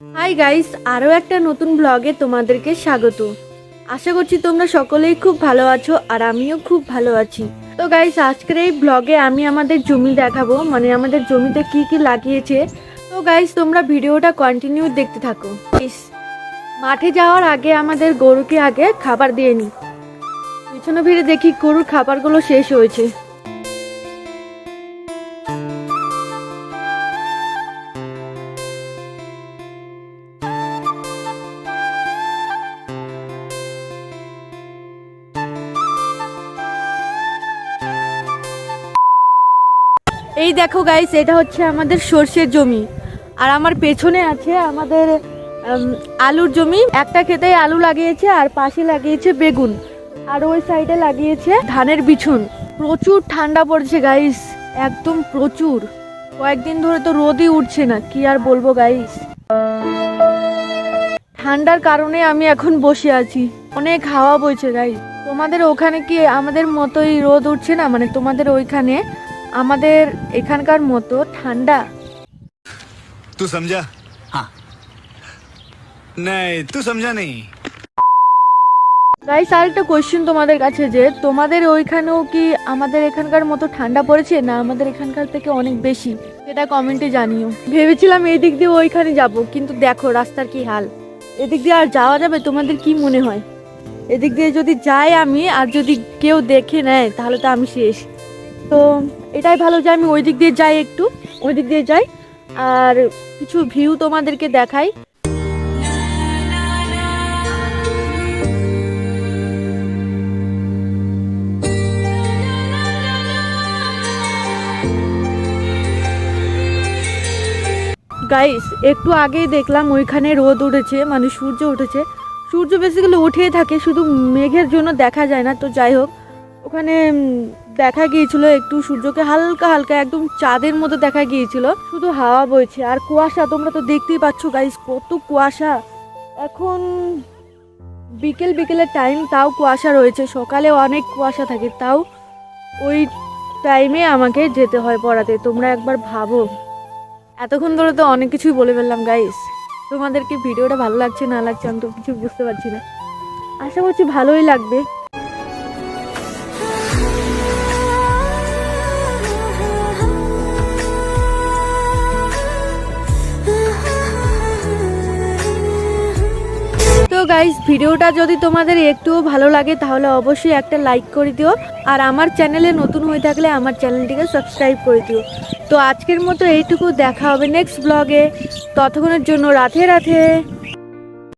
Hi guys, আরও একটা নতুন ব্লগে তোমাদেরকে স্বাগত। আশা করছি তোমরা সকলেই খুব ভালো আছো আর আমিও খুব ভালো আছি। তো গাইস, আজকের এই ব্লগে আমি আমাদের জমি দেখাবো, মানে আমাদের জমিতে কি কি লাগিয়েছে। তো গাইস, তোমরা ভিডিওটা কন্টিনিউ দেখতে থাকো। মাঠে যাওয়ার আগে আমাদের গরুকে আগে খাবার দিয়ে নিই। পিছনে ফিরে দেখি গরুর খাবারগুলো শেষ হয়েছে। এই দেখো গাইস, এটা হচ্ছে আমাদের সর্ষের জমি আর আমার পেছনে আছে আমাদের আলুর জমি। একটা ক্ষেতে আলু লাগিয়েছে আর পাশে লাগিয়েছে বেগুন, আর ওই সাইডে লাগিয়েছে ধানের বিছুন। প্রচুর ঠান্ডা পড়ছে গাইস, একদম প্রচুর। কয়েকদিন ধরে তো রোদই উঠছে না, কি আর বলবো গাইস। ঠান্ডার কারণে আমি এখন বসে আছি, অনেক হাওয়া বইছে গাইস। তোমাদের ওখানে কি আমাদের মতোই রোদ উঠছে না? মানে তোমাদের ওইখানে আমাদের এখানকার মতো ঠান্ডা? तू समझा? हाँ नहीं तू समझा नहीं। গাইস, আরেকটা কোয়েশ্চেন তোমাদের কাছে, যে তোমাদের ওইখানেও কি আমাদের এখানকার মতো ঠান্ডা পড়েছে, না আমাদের এখানকার থেকে অনেক বেশি? সেটা কমেন্টে জানিও। ভেবেছিলাম এই দিক দিয়ে ওইখানে যাব, কিন্তু দেখো রাস্তার কি হাল। এদিক দিয়ে আর যাওয়া যাবে? তোমাদের কি মনে হয়? এদিক দিয়ে যদি যাই আমি, আর যদি কেউ দেখে নেয় তাহলে তো আমি শেষ। তো এটাই ভালো যে আমি ওই দিক দিয়ে যাই, একটু ওই দিক দিয়ে যাই আর কিছু ভিউ তোমাদেরকে দেখাই। গাইস, একটু আগেই দেখলাম ওইখানে রোদ উঠেছে, মানে সূর্য উঠেছে। সূর্য বেসিক্যালি উঠেই থাকে, শুধু মেঘের জন্য দেখা যায় না। তো যাই হোক, ওখানে দেখা গিয়েছিল একটু সূর্যকে হালকা হালকা, একদম চাঁদের মতো দেখা গিয়েছিল। শুধু হাওয়া বইছে আর কুয়াশা, তোমরা তো দেখতেই পাচ্ছ গাইস কত কুয়াশা। এখন বিকেলের টাইম, তাও কুয়াশা রয়েছে। সকালে অনেক কুয়াশা থাকে, তাও ওই টাইমে আমাকে যেতে হয় পড়াতে। তোমরা একবার ভাবো। এতক্ষণ ধরে তো অনেক কিছুই বলে ফেললাম গাইস। তোমাদেরকে ভিডিওটা ভালো লাগছে না লাগছে আমি তো কিছু বুঝতে পারছি না। আশা করছি ভালোই লাগবে। তো গাইস, ভিডিওটা যদি তোমাদের একটুও ভালো লাগে তাহলে অবশ্যই একটা লাইক করে দিও, আর আমার চ্যানেলে নতুন হয়ে থাকলে আমার চ্যানেলটিকে সাবস্ক্রাইব করে দিও। তো আজকের মতো এইটুকু, দেখা হবে নেক্সট ব্লগে। ততক্ষণের জন্য রাধে রাধে।